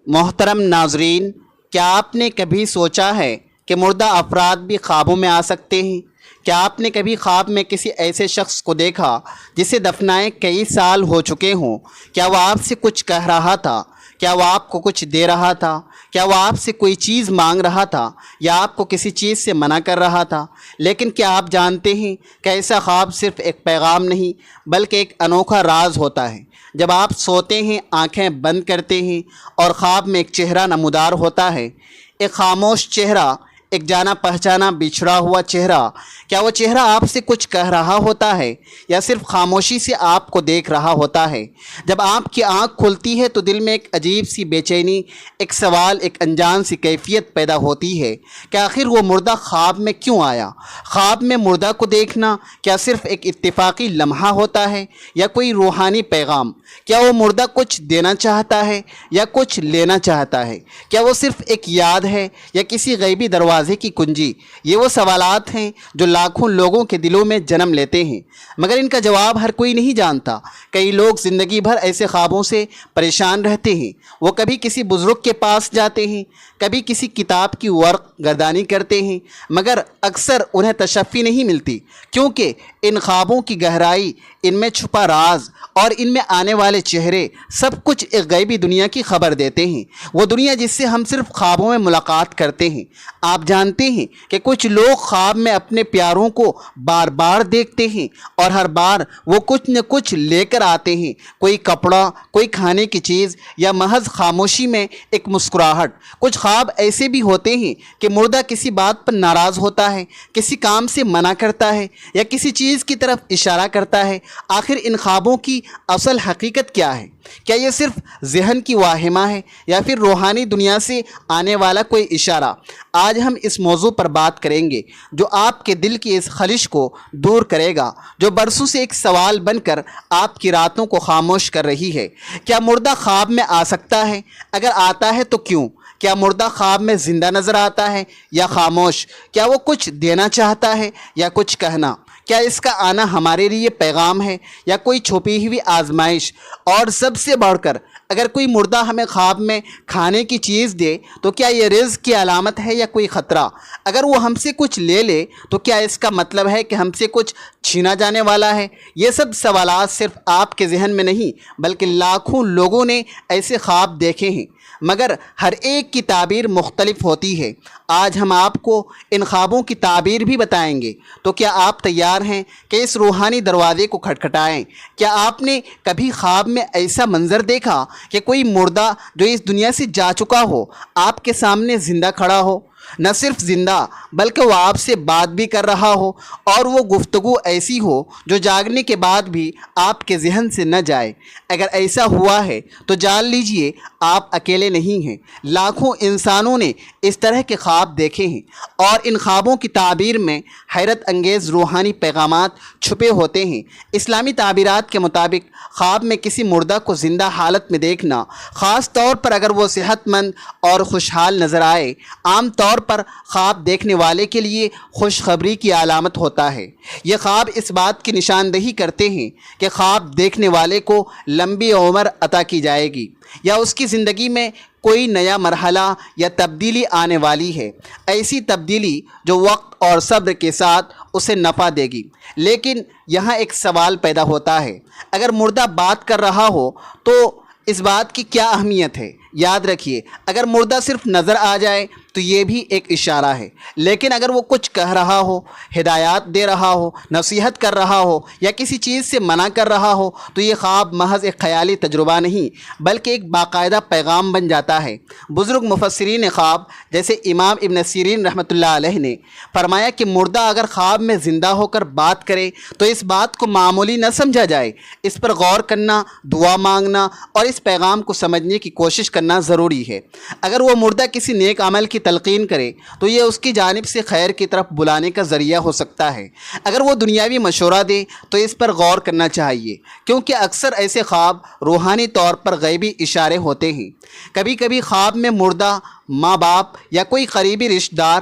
محترم ناظرین، کیا آپ نے کبھی سوچا ہے کہ مردہ افراد بھی خوابوں میں آ سکتے ہیں؟ کیا آپ نے کبھی خواب میں کسی ایسے شخص کو دیکھا جسے دفنائے کئی سال ہو چکے ہوں؟ کیا وہ آپ سے کچھ کہہ رہا تھا؟ کیا وہ آپ کو کچھ دے رہا تھا؟ کیا وہ آپ سے کوئی چیز مانگ رہا تھا یا آپ کو کسی چیز سے منع کر رہا تھا؟ لیکن کیا آپ جانتے ہیں کہ ایسا خواب صرف ایک پیغام نہیں بلکہ ایک انوکھا راز ہوتا ہے؟ جب آپ سوتے ہیں، آنکھیں بند کرتے ہیں اور خواب میں ایک چہرہ نمودار ہوتا ہے، ایک خاموش چہرہ، ایک جانا پہچانا بچھڑا ہوا چہرہ، کیا وہ چہرہ آپ سے کچھ کہہ رہا ہوتا ہے یا صرف خاموشی سے آپ کو دیکھ رہا ہوتا ہے؟ جب آپ کی آنکھ کھلتی ہے تو دل میں ایک عجیب سی بے چینی، ایک سوال، ایک انجان سی کیفیت پیدا ہوتی ہے کہ آخر وہ مردہ خواب میں کیوں آیا؟ خواب میں مردہ کو دیکھنا کیا صرف ایک اتفاقی لمحہ ہوتا ہے یا کوئی روحانی پیغام؟ کیا وہ مردہ کچھ دینا چاہتا ہے یا کچھ لینا چاہتا ہے؟ کیا وہ صرف ایک یاد ہے یا کسی غیبی دروازے کی کنجی؟ یہ وہ سوالات ہیں جو لاکھوں لوگوں کے دلوں میں جنم لیتے ہیں، مگر ان کا جواب ہر کوئی نہیں جانتا۔ کئی لوگ زندگی بھر ایسے خوابوں سے پریشان رہتے ہیں۔ وہ کبھی کسی بزرگ کے پاس جاتے ہیں، کبھی کسی کتاب کی ورق گردانی کرتے ہیں، مگر اکثر انہیں تشفی نہیں ملتی، کیونکہ ان خوابوں کی گہرائی، ان میں چھپا راز اور ان میں آنے والے چہرے سب کچھ ایک غیبی دنیا کی خبر دیتے ہیں، وہ دنیا جس سے ہم صرف خوابوں میں ملاقات کرتے ہیں۔ آپ جانتے ہیں کہ کچھ لوگ خواب میں اپنے پیاروں کو بار بار دیکھتے ہیں اور ہر بار وہ کچھ نہ کچھ لے کر آتے ہیں، کوئی کپڑا، کوئی کھانے کی چیز یا محض خاموشی میں ایک مسکراہٹ۔ کچھ خواب ایسے بھی ہوتے ہیں کہ مردہ کسی بات پر ناراض ہوتا ہے، کسی کام سے منع کرتا ہے یا کسی چیز کی طرف اشارہ کرتا ہے۔ آخر ان خوابوں کی اصل حقیقت کیا ہے؟ کیا یہ صرف ذہن کی واہمہ ہے یا پھر روحانی دنیا سے آنے والا کوئی اشارہ؟ آج ہم اس موضوع پر بات کریں گے جو آپ کے دل کی اس خلش کو دور کرے گا، جو برسوں سے ایک سوال بن کر آپ کی راتوں کو خاموش کر رہی ہے۔ کیا مردہ خواب میں آ سکتا ہے؟ اگر آتا ہے تو کیوں؟ کیا مردہ خواب میں زندہ نظر آتا ہے یا خاموش؟ کیا وہ کچھ دینا چاہتا ہے یا کچھ کہنا؟ کیا اس کا آنا ہمارے لیے پیغام ہے یا کوئی چھپی ہوئی آزمائش؟ اور سب سے بڑھ کر، اگر کوئی مردہ ہمیں خواب میں کھانے کی چیز دے تو کیا یہ رزق کی علامت ہے یا کوئی خطرہ؟ اگر وہ ہم سے کچھ لے لے تو کیا اس کا مطلب ہے کہ ہم سے کچھ چھینا جانے والا ہے؟ یہ سب سوالات صرف آپ کے ذہن میں نہیں بلکہ لاکھوں لوگوں نے ایسے خواب دیکھے ہیں، مگر ہر ایک کی تعبیر مختلف ہوتی ہے۔ آج ہم آپ کو ان خوابوں کی تعبیر بھی بتائیں گے، تو کیا آپ تیار ہیں کہ اس روحانی دروازے کو کھٹکھٹائیں؟ کیا آپ نے کبھی خواب میں ایسا منظر دیکھا کہ کوئی مردہ جو اس دنیا سے جا چکا ہو آپ کے سامنے زندہ کھڑا ہو؟ نہ صرف زندہ بلکہ وہ آپ سے بات بھی کر رہا ہو، اور وہ گفتگو ایسی ہو جو جاگنے کے بعد بھی آپ کے ذہن سے نہ جائے۔ اگر ایسا ہوا ہے تو جان لیجئے آپ اکیلے نہیں ہیں، لاکھوں انسانوں نے اس طرح کے خواب دیکھے ہیں، اور ان خوابوں کی تعبیر میں حیرت انگیز روحانی پیغامات چھپے ہوتے ہیں۔ اسلامی تعبیرات کے مطابق خواب میں کسی مردہ کو زندہ حالت میں دیکھنا، خاص طور پر اگر وہ صحت مند اور خوشحال نظر آئے، عام طور پر خواب دیکھنے والے کے لیے خوشخبری کی علامت ہوتا ہے۔ یہ خواب اس بات کی نشاندہی کرتے ہیں کہ خواب دیکھنے والے کو لمبی عمر عطا کی جائے گی یا اس کی زندگی میں کوئی نیا مرحلہ یا تبدیلی آنے والی ہے، ایسی تبدیلی جو وقت اور صبر کے ساتھ اسے نفع دے گی۔ لیکن یہاں ایک سوال پیدا ہوتا ہے، اگر مردہ بات کر رہا ہو تو اس بات کی کیا اہمیت ہے؟ یاد رکھیے، اگر مردہ صرف نظر آ جائے تو یہ بھی ایک اشارہ ہے، لیکن اگر وہ کچھ کہہ رہا ہو، ہدایات دے رہا ہو، نصیحت کر رہا ہو یا کسی چیز سے منع کر رہا ہو تو یہ خواب محض ایک خیالی تجربہ نہیں بلکہ ایک باقاعدہ پیغام بن جاتا ہے۔ بزرگ مفسرین خواب جیسے امام ابن سیرین رحمۃ اللہ علیہ نے فرمایا کہ مردہ اگر خواب میں زندہ ہو کر بات کرے تو اس بات کو معمولی نہ سمجھا جائے، اس پر غور کرنا، دعا مانگنا اور اس پیغام کو سمجھنے کی کوشش کرنا ضروری ہے۔ اگر وہ مردہ کسی نیک عمل کی تلقین کرے تو یہ اس کی جانب سے خیر کی طرف بلانے کا ذریعہ ہو سکتا ہے۔ اگر وہ دنیاوی مشورہ دے تو اس پر غور کرنا چاہیے، کیونکہ اکثر ایسے خواب روحانی طور پر غیبی اشارے ہوتے ہیں۔ کبھی کبھی خواب میں مردہ ماں باپ یا کوئی قریبی رشتہ دار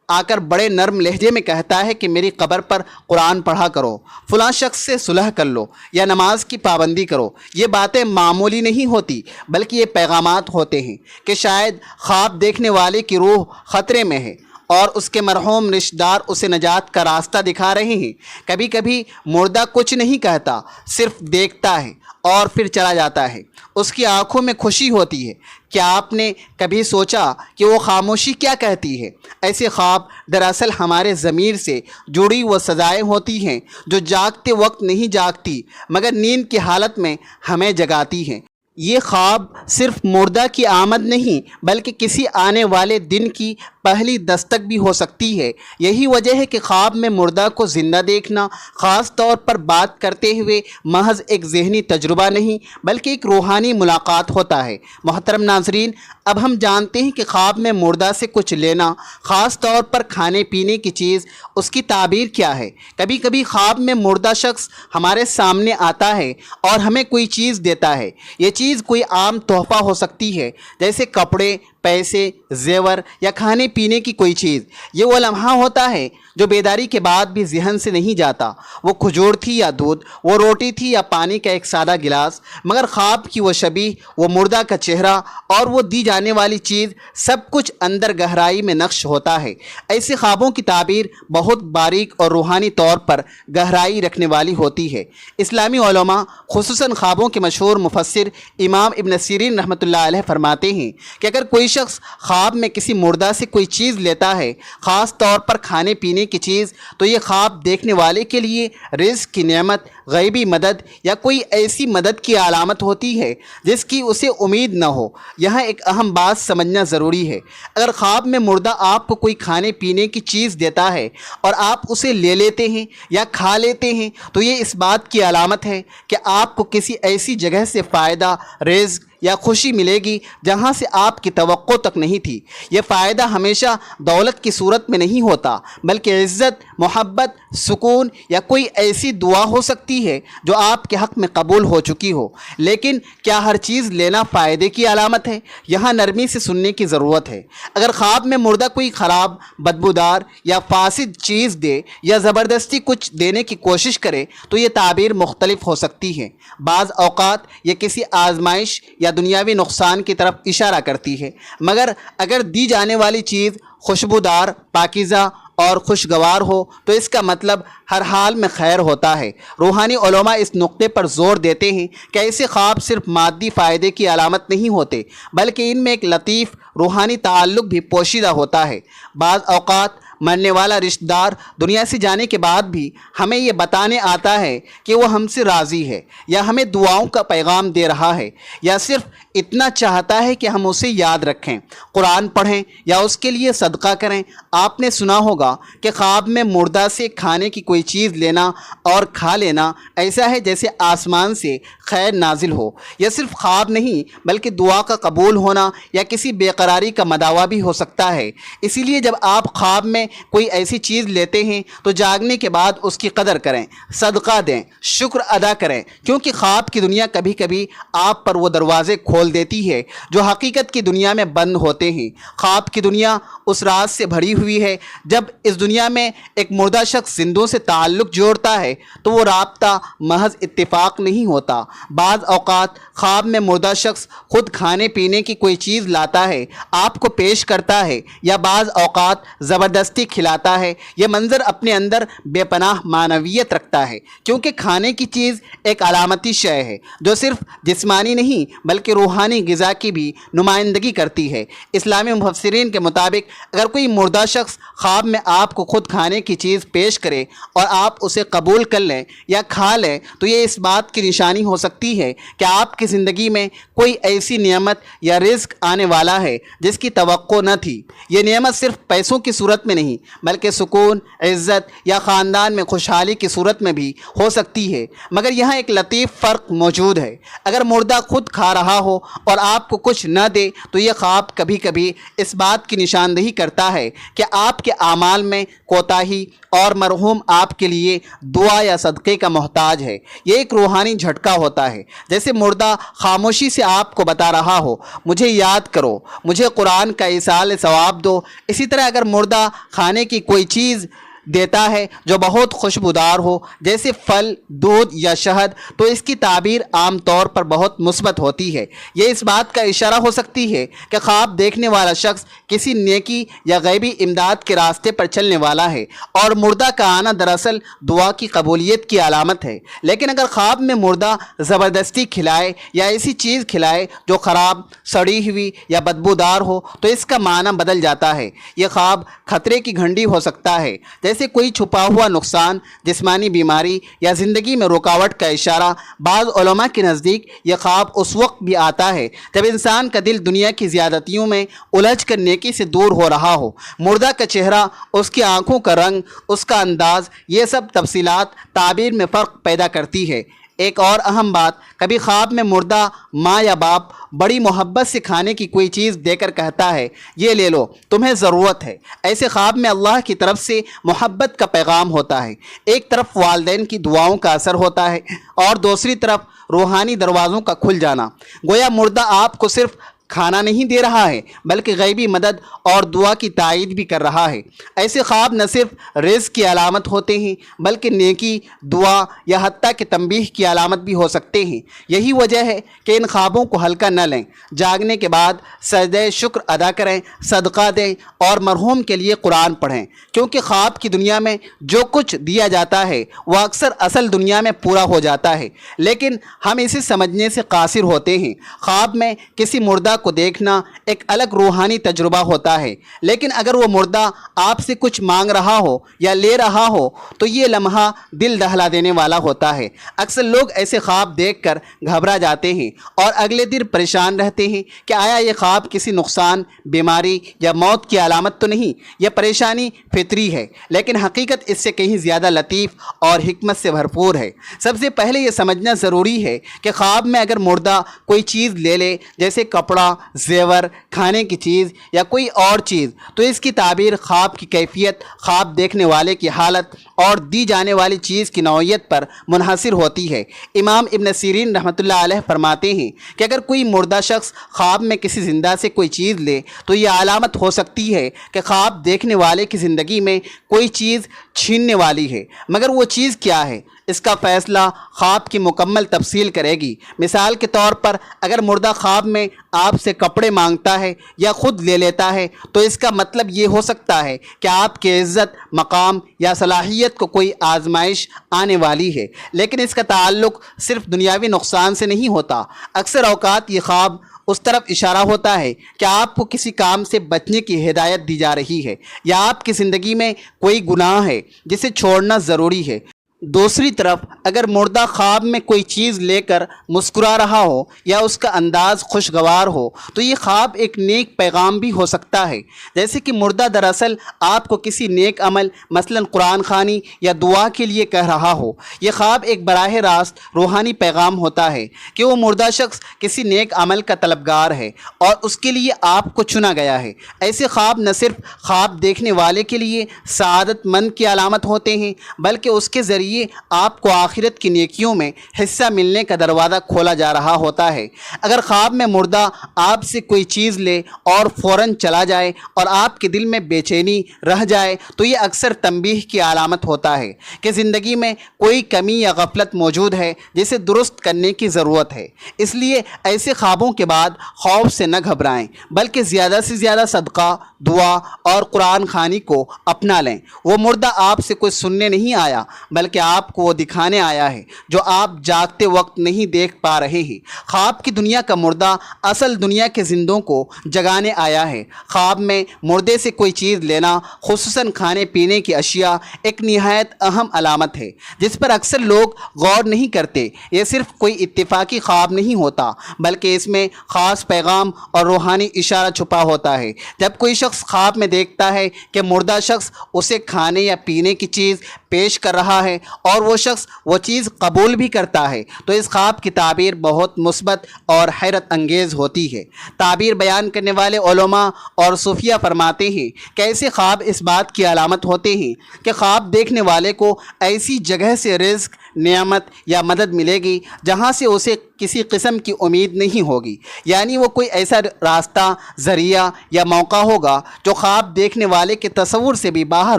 آ کر بڑے نرم لہجے میں کہتا ہے کہ میری قبر پر قرآن پڑھا کرو، فلاں شخص سے صلح کر لو یا نماز کی پابندی کرو، یہ باتیں معمولی نہیں ہوتی بلکہ یہ پیغامات ہوتے ہیں کہ شاید خواب دیکھنے والے کی روح خطرے میں ہے اور اس کے مرحوم رشتہ دار اسے نجات کا راستہ دکھا رہے ہیں۔ کبھی کبھی مردہ کچھ نہیں کہتا، صرف دیکھتا ہے اور پھر چلا جاتا ہے، اس کی آنکھوں میں خوشی ہوتی ہے۔ کیا آپ نے کبھی سوچا کہ وہ خاموشی کیا کہتی ہے؟ ایسے خواب دراصل ہمارے ضمیر سے جڑی وہ سزائیں ہوتی ہیں جو جاگتے وقت نہیں جاگتی مگر نیند کی حالت میں ہمیں جگاتی ہیں۔ یہ خواب صرف مردہ کی آمد نہیں بلکہ کسی آنے والے دن کی پہلی دستک بھی ہو سکتی ہے۔ یہی وجہ ہے کہ خواب میں مردہ کو زندہ دیکھنا خاص طور پر بات کرتے ہوئے محض ایک ذہنی تجربہ نہیں بلکہ ایک روحانی ملاقات ہوتا ہے۔ محترم ناظرین، اب ہم جانتے ہیں کہ خواب میں مردہ سے کچھ لینا، خاص طور پر کھانے پینے کی چیز، اس کی تعبیر کیا ہے۔ کبھی کبھی خواب میں مردہ شخص ہمارے سامنے آتا ہے اور ہمیں کوئی چیز دیتا ہے۔ یہ چیز کوئی عام تحفہ ہو سکتی ہے جیسے کپڑے، پیسے، زیور یا کھانے پینے کی کوئی چیز۔ یہ وہ لمحہ ہوتا ہے جو بیداری کے بعد بھی ذہن سے نہیں جاتا۔ وہ کھجور تھی یا دودھ، وہ روٹی تھی یا پانی کا ایک سادہ گلاس، مگر خواب کی وہ شبیہ، وہ مردہ کا چہرہ اور وہ دی جانے والی چیز، سب کچھ اندر گہرائی میں نقش ہوتا ہے۔ ایسے خوابوں کی تعبیر بہت باریک اور روحانی طور پر گہرائی رکھنے والی ہوتی ہے۔ اسلامی علماء خصوصاً خوابوں کے مشہور مفسر امام ابن سیرین رحمۃ اللہ علیہ فرماتے ہیں کہ اگر کوئی شخص خواب میں کسی مردہ سے کوئی چیز لیتا ہے، خاص طور پر کھانے پینے کی چیز، تو یہ خواب دیکھنے والے کے لیے رزق کی نعمت، غیبی مدد یا کوئی ایسی مدد کی علامت ہوتی ہے جس کی اسے امید نہ ہو۔ یہاں ایک اہم بات سمجھنا ضروری ہے۔ اگر خواب میں مردہ آپ کو کوئی کھانے پینے کی چیز دیتا ہے اور آپ اسے لے لیتے ہیں یا کھا لیتے ہیں تو یہ اس بات کی علامت ہے کہ آپ کو کسی ایسی جگہ سے فائدہ، رزق یا خوشی ملے گی جہاں سے آپ کی توقع تک نہیں تھی۔ یہ فائدہ ہمیشہ دولت کی صورت میں نہیں ہوتا بلکہ عزت، محبت، سکون یا کوئی ایسی دعا ہو سکتی ہے جو آپ کے حق میں قبول ہو چکی ہو۔ لیکن کیا ہر چیز لینا فائدے کی علامت ہے؟ یہاں نرمی سے سننے کی ضرورت ہے۔ اگر خواب میں مردہ کوئی خراب، بدبودار یا فاسد چیز دے یا زبردستی کچھ دینے کی کوشش کرے تو یہ تعبیر مختلف ہو سکتی ہے۔ بعض اوقات یہ کسی آزمائش یا دنیاوی نقصان کی طرف اشارہ کرتی ہے، مگر اگر دی جانے والی چیز خوشبودار، پاکیزہ اور خوشگوار ہو تو اس کا مطلب ہر حال میں خیر ہوتا ہے۔ روحانی علماء اس نقطے پر زور دیتے ہیں کہ ایسے خواب صرف مادی فائدے کی علامت نہیں ہوتے بلکہ ان میں ایک لطیف روحانی تعلق بھی پوشیدہ ہوتا ہے۔ بعض اوقات مرنے والا رشتہ دار دنیا سے جانے کے بعد بھی ہمیں یہ بتانے آتا ہے کہ وہ ہم سے راضی ہے یا ہمیں دعاؤں کا پیغام دے رہا ہے یا صرف اتنا چاہتا ہے کہ ہم اسے یاد رکھیں، قرآن پڑھیں یا اس کے لیے صدقہ کریں۔ آپ نے سنا ہوگا کہ خواب میں مردہ سے کھانے کی کوئی چیز لینا اور کھا لینا ایسا ہے جیسے آسمان سے خیر نازل ہو۔ یہ صرف خواب نہیں بلکہ دعا کا قبول ہونا یا کسی بے قراری کا مداوع بھی ہو سکتا ہے۔ اسی لیے جب آپ خواب میں کوئی ایسی چیز لیتے ہیں تو جاگنے کے بعد اس کی قدر کریں، صدقہ دیں، شکر ادا کریں، کیونکہ خواب کی دنیا کبھی کبھی آپ پر وہ دروازے کھول دیتی ہے جو حقیقت کی دنیا میں بند ہوتے ہیں۔ خواب کی دنیا اس راز سے بھری ہوئی ہے۔ جب اس دنیا میں ایک مردہ شخص زندوں سے تعلق جوڑتا ہے تو وہ رابطہ محض اتفاق نہیں ہوتا۔ بعض اوقات خواب میں مردہ شخص خود کھانے پینے کی کوئی چیز لاتا ہے، آپ کو پیش کرتا ہے یا بعض اوقات زبردستی کھلاتا ہے۔ یہ منظر اپنے اندر بے پناہ معنویت رکھتا ہے کیونکہ کھانے کی چیز ایک علامتی شے ہے جو صرف جسمانی نہیں بلکہ روحانی غذا کی بھی نمائندگی کرتی ہے۔ اسلامی مفسرین کے مطابق اگر کوئی مردہ شخص خواب میں آپ کو خود کھانے کی چیز پیش کرے اور آپ اسے قبول کر لیں یا کھا لیں تو یہ اس بات کی نشانی ہو سکتی ہے کہ آپ کی زندگی میں کوئی ایسی نعمت یا رزق آنے والا ہے جس کی توقع نہ تھی۔ یہ نعمت صرف پیسوں کی صورت میں نہیں بلکہ سکون، عزت یا خاندان میں خوشحالی کی صورت میں بھی ہو سکتی ہے۔ مگر یہاں ایک لطیف فرق موجود ہے۔ اگر مردہ خود کھا رہا ہو اور آپ کو کچھ نہ دے تو یہ خواب کبھی کبھی اس بات کی نشاندہی کرتا ہے کہ آپ کے اعمال میں کوتاہی اور مرحوم آپ کے لیے دعا یا صدقے کا محتاج ہے۔ یہ ایک روحانی جھٹکا ہوتا ہے، جیسے مردہ خاموشی سے آپ کو بتا رہا ہو، مجھے یاد کرو، مجھے قرآن کا ایصال ثواب دو۔ اسی طرح اگر مردہ کھانے کی کوئی چیز دیتا ہے جو بہت خوشبودار ہو جیسے پھل، دودھ یا شہد، تو اس کی تعبیر عام طور پر بہت مثبت ہوتی ہے۔ یہ اس بات کا اشارہ ہو سکتی ہے کہ خواب دیکھنے والا شخص کسی نیکی یا غیبی امداد کے راستے پر چلنے والا ہے، اور مردہ کا آنا دراصل دعا کی قبولیت کی علامت ہے۔ لیکن اگر خواب میں مردہ زبردستی کھلائے یا ایسی چیز کھلائے جو خراب، سڑی ہوئی یا بدبودار ہو تو اس کا معنی بدل جاتا ہے۔ یہ خواب خطرے کی گھنٹی ہو سکتا ہے، جیسے کوئی چھپا ہوا نقصان، جسمانی بیماری یا زندگی میں رکاوٹ کا اشارہ۔ بعض علماء کے نزدیک یہ خواب اس وقت بھی آتا ہے جب انسان کا دل دنیا کی زیادتیوں میں الجھ کر نیکی سے دور ہو رہا ہو۔ مردہ کا چہرہ، اس کی آنکھوں کا رنگ، اس کا انداز، یہ سب تفصیلات تعبیر میں فرق پیدا کرتی ہے۔ ایک اور اہم بات، کبھی خواب میں مردہ ماں یا باپ بڑی محبت سے کھانے کی کوئی چیز دے کر کہتا ہے، یہ لے لو، تمہیں ضرورت ہے۔ ایسے خواب میں اللہ کی طرف سے محبت کا پیغام ہوتا ہے۔ ایک طرف والدین کی دعاؤں کا اثر ہوتا ہے اور دوسری طرف روحانی دروازوں کا کھل جانا۔ گویا مردہ آپ کو صرف کھانا نہیں دے رہا ہے بلکہ غیبی مدد اور دعا کی تائید بھی کر رہا ہے۔ ایسے خواب نہ صرف رزق کی علامت ہوتے ہیں بلکہ نیکی، دعا یا حتیٰ کہ تنبیہ کی علامت بھی ہو سکتے ہیں۔ یہی وجہ ہے کہ ان خوابوں کو ہلکا نہ لیں۔ جاگنے کے بعد سجدہ شکر ادا کریں، صدقہ دیں اور مرحوم کے لیے قرآن پڑھیں، کیونکہ خواب کی دنیا میں جو کچھ دیا جاتا ہے وہ اکثر اصل دنیا میں پورا ہو جاتا ہے، لیکن ہم اسے سمجھنے سے قاصر ہوتے ہیں۔ خواب میں کسی مردہ کو دیکھنا ایک الگ روحانی تجربہ ہوتا ہے، لیکن اگر وہ مردہ آپ سے کچھ مانگ رہا ہو یا لے رہا ہو تو یہ لمحہ دل دہلا دینے والا ہوتا ہے۔ اکثر لوگ ایسے خواب دیکھ کر گھبرا جاتے ہیں اور اگلے دن پریشان رہتے ہیں کہ آیا یہ خواب کسی نقصان، بیماری یا موت کی علامت تو نہیں۔ یہ پریشانی فطری ہے، لیکن حقیقت اس سے کہیں زیادہ لطیف اور حکمت سے بھرپور ہے۔ سب سے پہلے یہ سمجھنا ضروری ہے کہ خواب میں اگر مردہ کوئی چیز لے لے، جیسے کپڑا، زیور، کھانے کی چیز یا کوئی اور چیز، تو اس کی تعبیر خواب کی کیفیت، خواب دیکھنے والے کی حالت اور دی جانے والی چیز کی نوعیت پر منحصر ہوتی ہے۔ امام ابن سیرین رحمۃ اللہ علیہ فرماتے ہیں کہ اگر کوئی مردہ شخص خواب میں کسی زندہ سے کوئی چیز لے تو یہ علامت ہو سکتی ہے کہ خواب دیکھنے والے کی زندگی میں کوئی چیز چھیننے والی ہے، مگر وہ چیز کیا ہے اس کا فیصلہ خواب کی مکمل تفصیل کرے گی۔ مثال کے طور پر اگر مردہ خواب میں آپ سے کپڑے مانگتا ہے یا خود لے لیتا ہے تو اس کا مطلب یہ ہو سکتا ہے کہ آپ کی عزت، مقام یا صلاحیت کو کوئی آزمائش آنے والی ہے، لیکن اس کا تعلق صرف دنیاوی نقصان سے نہیں ہوتا۔ اکثر اوقات یہ خواب اس طرف اشارہ ہوتا ہے کہ آپ کو کسی کام سے بچنے کی ہدایت دی جا رہی ہے یا آپ کی زندگی میں کوئی گناہ ہے جسے چھوڑنا ضروری ہے۔ دوسری طرف اگر مردہ خواب میں کوئی چیز لے کر مسکرا رہا ہو یا اس کا انداز خوشگوار ہو تو یہ خواب ایک نیک پیغام بھی ہو سکتا ہے، جیسے کہ مردہ دراصل آپ کو کسی نیک عمل، مثلا قرآن خوانی یا دعا کے لیے کہہ رہا ہو۔ یہ خواب ایک براہ راست روحانی پیغام ہوتا ہے کہ وہ مردہ شخص کسی نیک عمل کا طلبگار ہے اور اس کے لیے آپ کو چنا گیا ہے۔ ایسے خواب نہ صرف خواب دیکھنے والے کے لیے سعادت مند کی علامت ہوتے ہیں بلکہ اس کے ذریعے آپ کو آخرت کی نیکیوں میں حصہ ملنے کا دروازہ کھولا جا رہا ہوتا ہے۔ اگر خواب میں مردہ آپ سے کوئی چیز لے اور فوراً چلا جائے اور آپ کے دل میں بے چینی رہ جائے تو یہ اکثر تنبیہ کی علامت ہوتا ہے کہ زندگی میں کوئی کمی یا غفلت موجود ہے جسے درست کرنے کی ضرورت ہے۔ اس لیے ایسے خوابوں کے بعد خوف سے نہ گھبرائیں بلکہ زیادہ سے زیادہ صدقہ، دعا اور قرآن خوانی کو اپنا لیں۔ وہ مردہ آپ سے کچھ سننے نہیں آیا بلکہ آپ کو وہ دکھانے آیا ہے جو آپ جاگتے وقت نہیں دیکھ پا رہے ہیں۔ خواب کی دنیا کا مردہ اصل دنیا کے زندوں کو جگانے آیا ہے۔ خواب میں مردے سے کوئی چیز لینا، خصوصاً کھانے پینے کی اشیاء، ایک نہایت اہم علامت ہے جس پر اکثر لوگ غور نہیں کرتے۔ یہ صرف کوئی اتفاقی خواب نہیں ہوتا بلکہ اس میں خاص پیغام اور روحانی اشارہ چھپا ہوتا ہے۔ جب کوئی شخص خواب میں دیکھتا ہے کہ مردہ شخص اسے کھانے یا پینے کی چیز پیش کر رہا ہے اور وہ شخص وہ چیز قبول بھی کرتا ہے تو اس خواب کی تعبیر بہت مثبت اور حیرت انگیز ہوتی ہے۔ تعبیر بیان کرنے والے علماء اور صوفیہ فرماتے ہیں کہ ایسے خواب اس بات کی علامت ہوتے ہیں کہ خواب دیکھنے والے کو ایسی جگہ سے رزق، نعمت یا مدد ملے گی جہاں سے اسے کسی قسم کی امید نہیں ہوگی، یعنی وہ کوئی ایسا راستہ، ذریعہ یا موقع ہوگا جو خواب دیکھنے والے کے تصور سے بھی باہر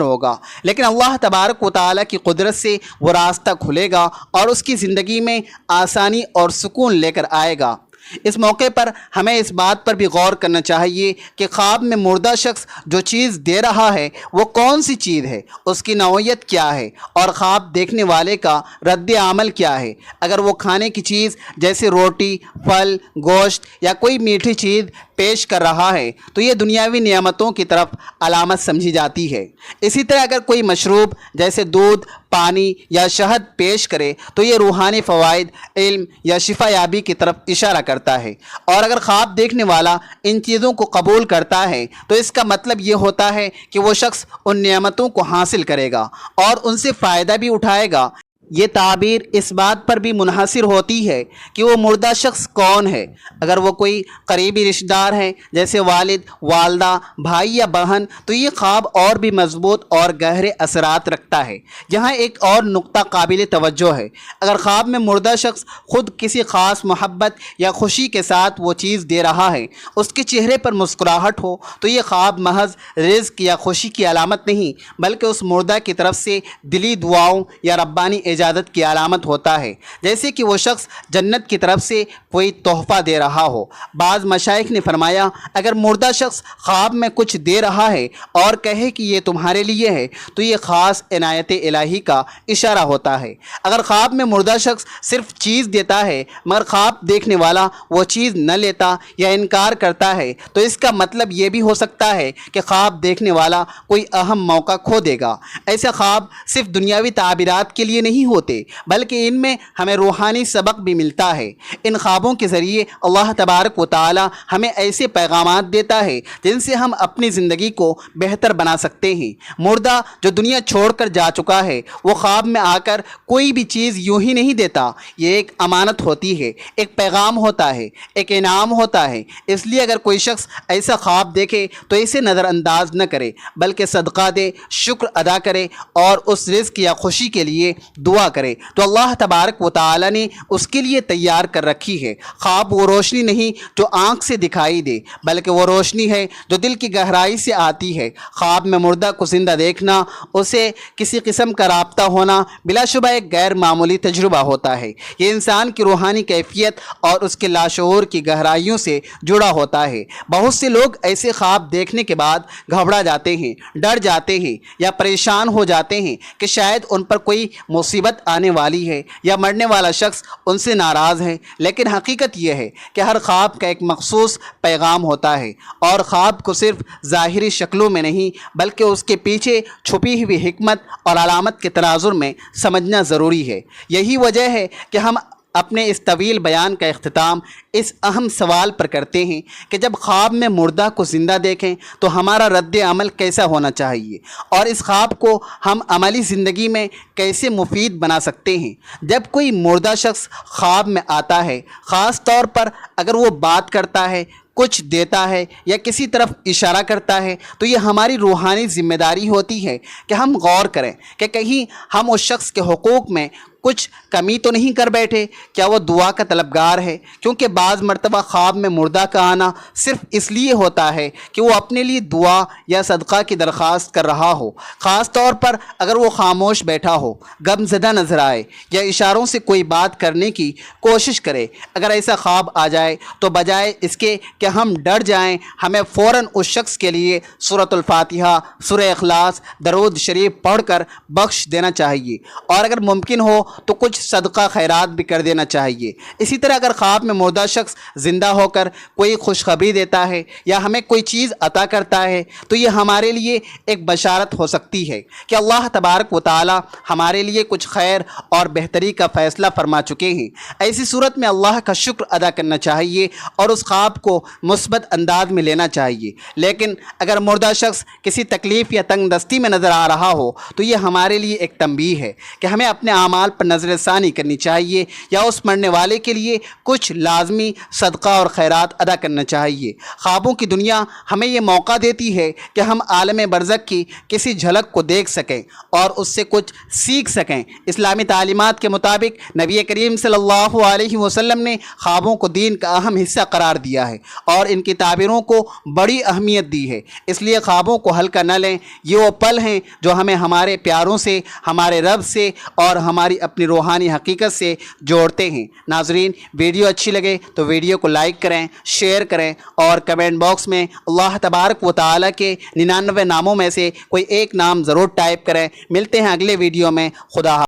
ہوگا، لیکن اللہ تبارک و تعالیٰ کی قدرت سے وہ راستہ کھلے گا اور اس کی زندگی میں آسانی اور سکون لے کر آئے گا۔ اس موقع پر ہمیں اس بات پر بھی غور کرنا چاہیے کہ خواب میں مردہ شخص جو چیز دے رہا ہے وہ کون سی چیز ہے، اس کی نوعیت کیا ہے، اور خواب دیکھنے والے کا رد عمل کیا ہے۔ اگر وہ کھانے کی چیز جیسے روٹی، پھل، گوشت یا کوئی میٹھی چیز پیش کر رہا ہے تو یہ دنیاوی نعمتوں کی طرف علامت سمجھی جاتی ہے۔ اسی طرح اگر کوئی مشروب جیسے دودھ، پانی یا شہد پیش کرے تو یہ روحانی فوائد، علم یا شفا یابی کی طرف اشارہ کرتا ہے۔ اور اگر خواب دیکھنے والا ان چیزوں کو قبول کرتا ہے تو اس کا مطلب یہ ہوتا ہے کہ وہ شخص ان نعمتوں کو حاصل کرے گا اور ان سے فائدہ بھی اٹھائے گا۔ یہ تعبیر اس بات پر بھی منحصر ہوتی ہے کہ وہ مردہ شخص کون ہے۔ اگر وہ کوئی قریبی رشتہ دار ہے جیسے والد، والدہ، بھائی یا بہن تو یہ خواب اور بھی مضبوط اور گہرے اثرات رکھتا ہے۔ یہاں ایک اور نقطہ قابل توجہ ہے، اگر خواب میں مردہ شخص خود کسی خاص محبت یا خوشی کے ساتھ وہ چیز دے رہا ہے، اس کے چہرے پر مسکراہٹ ہو تو یہ خواب محض رزق یا خوشی کی علامت نہیں بلکہ اس مردہ کی طرف سے دلی دعاؤں یا ربانی اجازت کی علامت ہوتا ہے، جیسے کہ وہ شخص جنت کی طرف سے کوئی تحفہ دے رہا ہو۔ بعض مشائخ نے فرمایا اگر مردہ شخص خواب میں کچھ دے رہا ہے اور کہے کہ یہ تمہارے لیے ہے تو یہ خاص عنایت الہی کا اشارہ ہوتا ہے۔ اگر خواب میں مردہ شخص صرف چیز دیتا ہے مگر خواب دیکھنے والا وہ چیز نہ لیتا یا انکار کرتا ہے تو اس کا مطلب یہ بھی ہو سکتا ہے کہ خواب دیکھنے والا کوئی اہم موقع کھو دے گا۔ ایسے خواب صرف دنیاوی تعبیرات کے لیے نہیں ہوتے بلکہ ان میں ہمیں روحانی سبق بھی ملتا ہے۔ ان خوابوں کے ذریعے اللہ تبارک و تعالی ہمیں ایسے پیغامات دیتا ہے جن سے ہم اپنی زندگی کو بہتر بنا سکتے ہیں۔ مردہ جو دنیا چھوڑ کر جا چکا ہے وہ خواب میں آ کر کوئی بھی چیز یوں ہی نہیں دیتا، یہ ایک امانت ہوتی ہے، ایک پیغام ہوتا ہے، ایک انعام ہوتا ہے۔ اس لیے اگر کوئی شخص ایسا خواب دیکھے تو اسے نظر انداز نہ کرے بلکہ صدقہ دے، شکر ادا کرے اور اس رزق یا خوشی کے لیے دعا کرے تو اللہ تبارک و تعالی نے اس کے لیے تیار کر رکھی ہے۔ خواب وہ روشنی نہیں جو آنکھ سے دکھائی دے بلکہ وہ روشنی ہے جو دل کی گہرائی سے آتی ہے۔ خواب میں مردہ کو زندہ دیکھنا، اسے کسی قسم کا رابطہ ہونا بلا شبہ ایک غیر معمولی تجربہ ہوتا ہے۔ یہ انسان کی روحانی کیفیت اور اس کے لاشعور کی گہرائیوں سے جڑا ہوتا ہے۔ بہت سے لوگ ایسے خواب دیکھنے کے بعد گھبرا جاتے ہیں، ڈر جاتے ہیں یا پریشان ہو جاتے ہیں کہ شاید ان پر کوئی مصیبت آنے والی ہے یا مرنے والا شخص ان سے ناراض ہے، لیکن حقیقت یہ ہے کہ ہر خواب کا ایک مخصوص پیغام ہوتا ہے اور خواب کو صرف ظاہری شکلوں میں نہیں بلکہ اس کے پیچھے چھپی ہوئی حکمت اور علامت کے تناظر میں سمجھنا ضروری ہے۔ یہی وجہ ہے کہ ہم اپنے اس طویل بیان کا اختتام اس اہم سوال پر کرتے ہیں کہ جب خواب میں مردہ کو زندہ دیکھیں تو ہمارا رد عمل کیسا ہونا چاہیے اور اس خواب کو ہم عملی زندگی میں کیسے مفید بنا سکتے ہیں۔ جب کوئی مردہ شخص خواب میں آتا ہے، خاص طور پر اگر وہ بات کرتا ہے، کچھ دیتا ہے یا کسی طرف اشارہ کرتا ہے تو یہ ہماری روحانی ذمہ داری ہوتی ہے کہ ہم غور کریں کہ کہیں ہم اس شخص کے حقوق میں کچھ کمی تو نہیں کر بیٹھے، کیا وہ دعا کا طلبگار ہے؟ کیونکہ بعض مرتبہ خواب میں مردہ کا آنا صرف اس لیے ہوتا ہے کہ وہ اپنے لیے دعا یا صدقہ کی درخواست کر رہا ہو، خاص طور پر اگر وہ خاموش بیٹھا ہو، غم زدہ نظر آئے یا اشاروں سے کوئی بات کرنے کی کوشش کرے۔ اگر ایسا خواب آ جائے تو بجائے اس کے کہ ہم ڈر جائیں، ہمیں فوراً اس شخص کے لیے سورۃ الفاتحہ، سورہ اخلاص، درود شریف پڑھ کر بخش دینا چاہیے اور اگر ممکن ہو تو کچھ صدقہ خیرات بھی کر دینا چاہیے۔ اسی طرح اگر خواب میں مردہ شخص زندہ ہو کر کوئی خوشخبری دیتا ہے یا ہمیں کوئی چیز عطا کرتا ہے تو یہ ہمارے لیے ایک بشارت ہو سکتی ہے کہ اللہ تبارک و تعالی ہمارے لیے کچھ خیر اور بہتری کا فیصلہ فرما چکے ہیں۔ ایسی صورت میں اللہ کا شکر ادا کرنا چاہیے اور اس خواب کو مثبت انداز میں لینا چاہیے۔ لیکن اگر مردہ شخص کسی تکلیف یا تنگ دستی میں نظر آ رہا ہو تو یہ ہمارے لیے ایک تنبیہ ہے کہ ہمیں اپنے اعمال پر نظر ثانی کرنی چاہیے یا اس مرنے والے کے لیے کچھ لازمی صدقہ اور خیرات ادا کرنا چاہیے۔ خوابوں کی دنیا ہمیں یہ موقع دیتی ہے کہ ہم عالم برزخ کی کسی جھلک کو دیکھ سکیں اور اس سے کچھ سیکھ سکیں۔ اسلامی تعلیمات کے مطابق نبی کریم صلی اللہ علیہ وسلم نے خوابوں کو دین کا اہم حصہ قرار دیا ہے اور ان کی تعبیروں کو بڑی اہمیت دی ہے، اس لیے خوابوں کو ہلکا نہ لیں۔ یہ وہ پل ہیں جو ہمیں ہمارے پیاروں سے، ہمارے رب سے اور ہماری اپنی روحانی حقیقت سے جوڑتے ہیں۔ ناظرین، ویڈیو اچھی لگے تو ویڈیو کو لائک کریں، شیئر کریں اور کمنٹ باکس میں اللہ تبارک و تعالیٰ کے 99 ناموں میں سے کوئی ایک نام ضرور ٹائپ کریں۔ ملتے ہیں اگلے ویڈیو میں۔ خدا حافظ۔